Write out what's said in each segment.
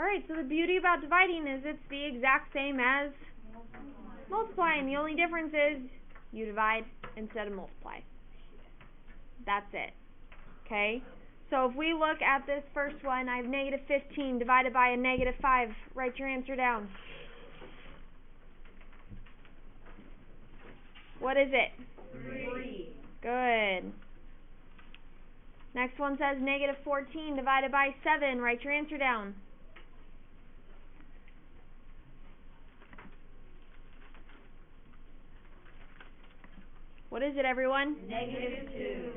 Alright, so the beauty about dividing is it's the exact same as multiplying. The only difference is you divide instead of multiply. That's it. Okay? So if we look at this first one, I have negative 15 divided by a negative 5. Write your answer down. What is it? 3. Good. Next one says negative 14 divided by 7. Write your answer down. What is it, everyone? Negative 2.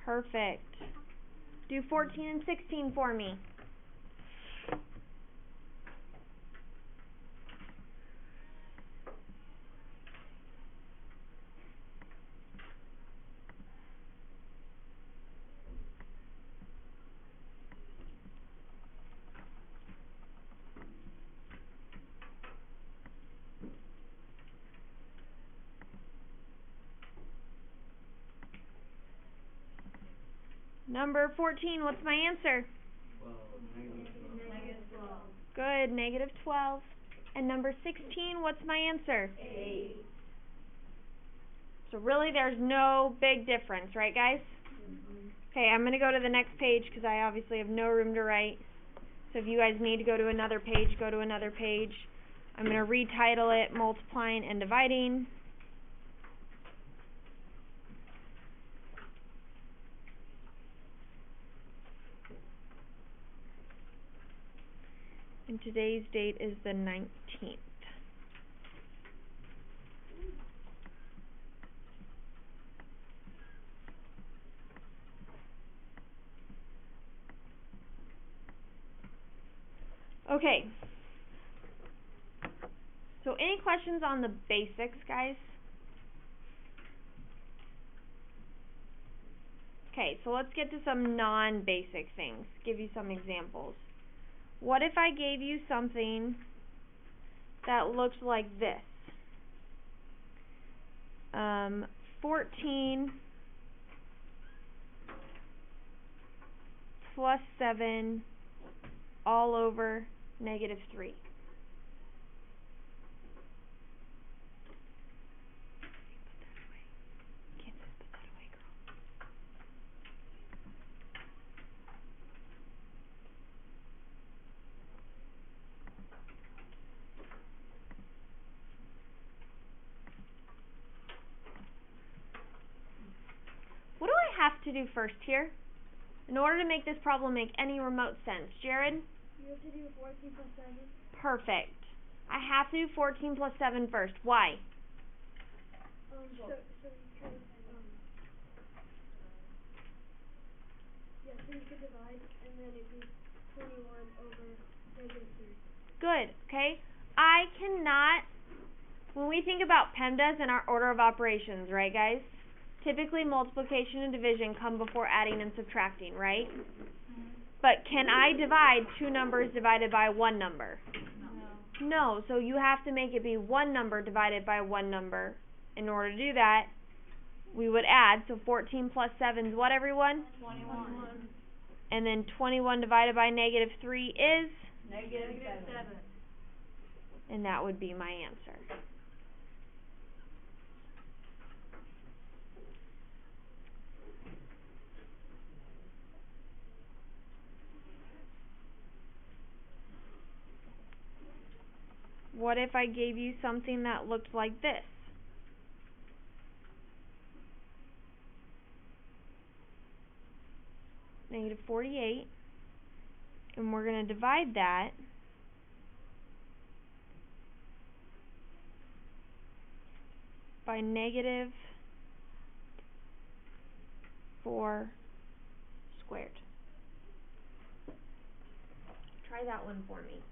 Perfect. Do 14 and 16 for me. Number 14, what's my answer? 12. Negative 12. Good, negative 12. And number 16, what's my answer? 8. So really there's no big difference, right guys? Okay, I'm going to go to the next page because I obviously have no room to write. So if you guys need to go to another page, go to another page. I'm going to retitle it Multiplying and Dividing. And today's date is the 19th. Okay. So any questions on the basics, guys? Okay, so let's get to some non-basic things. Give you some examples. What if I gave you something that looked like this? 14 plus 7 all over negative 3. What do I have to do first here in order to make this problem make any remote sense? Jared? You have to do 14 plus 7. Perfect. I have to do 14 plus 7 first. Why? So you could, so you could divide, and then it'd be 21 over negative 3. Good, okay? I cannot, when we think about PEMDAS and our order of operations, right guys? Typically multiplication and division come before adding and subtracting, right? But can I divide two numbers divided by one number? No, so you have to make it be one number divided by one number. In order to do that, we would add, so 14 plus 7 is what, everyone? 21. And then 21 divided by negative 3 is? Negative 7. And that would be my answer. What if I gave you something that looked like this? Negative 48. And we're going to divide that by negative 4 squared. Try that one for me.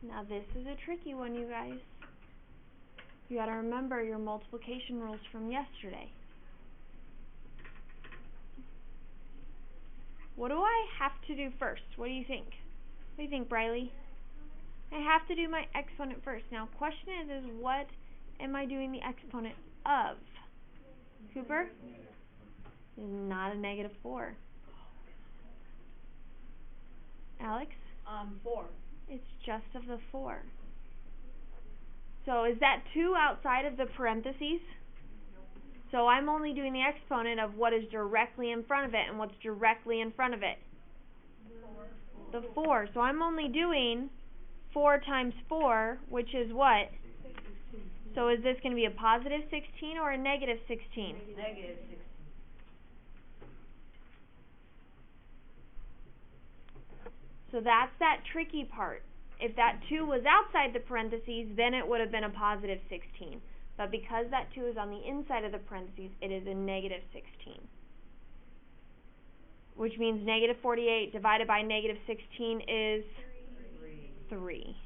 Now this is a tricky one, you guys. You gotta remember your multiplication rules from yesterday. What do I have to do first? What do you think? What do you think, Briley? I have to do my exponent first. Now, question is what am I doing the exponent of? Cooper? It's not a -4. Alex? 4. It's just of the 4. So is that 2 outside of the parentheses? So I'm only doing the exponent of what is directly in front of it, and what's directly in front of it? The 4. So I'm only doing 4 times 4, which is what? So is this going to be a positive 16 or a negative 16? Negative 16. So that's that tricky part. If that 2 was outside the parentheses, then it would have been a positive 16. But because that 2 is on the inside of the parentheses, it is a negative 16. Which means negative 48 divided by negative 16 is 3.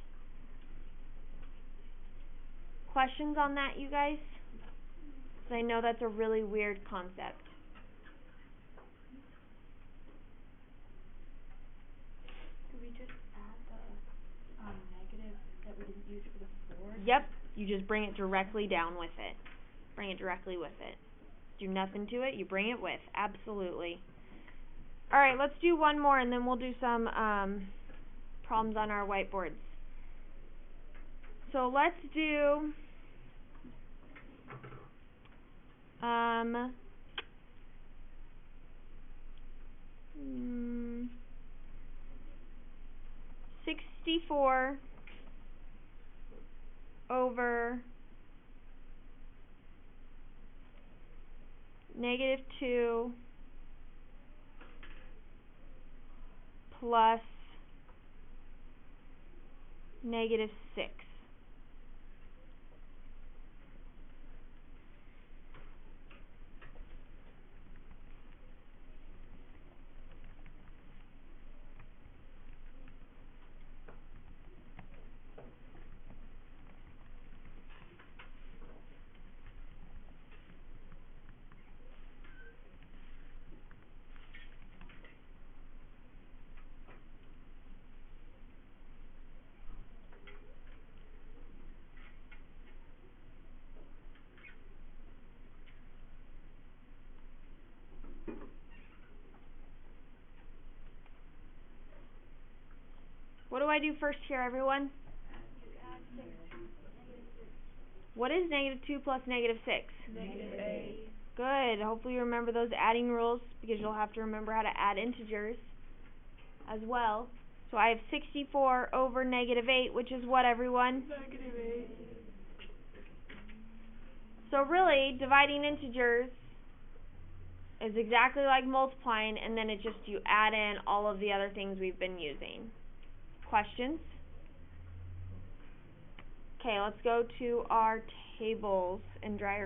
Questions on that, you guys? 'Cause I know that's a really weird concept. Could we just add the negative that we didn't use for the 4? Yep, you just bring it directly down with it. Bring it directly with it. Do nothing to it, you bring it with. Absolutely. Alright, let's do one more and then we'll do some problems on our whiteboards. So let's do 64 over -2 plus -6. What do I do first here, everyone? What is -2 plus -6? Negative 8. Good. Hopefully you remember those adding rules, because you'll have to remember how to add integers as well. So I have 64 over -8, which is what, everyone? Negative 8. So really, dividing integers is exactly like multiplying, and then you add in all of the other things we've been using. Questions? Okay, let's go to our tables and dry our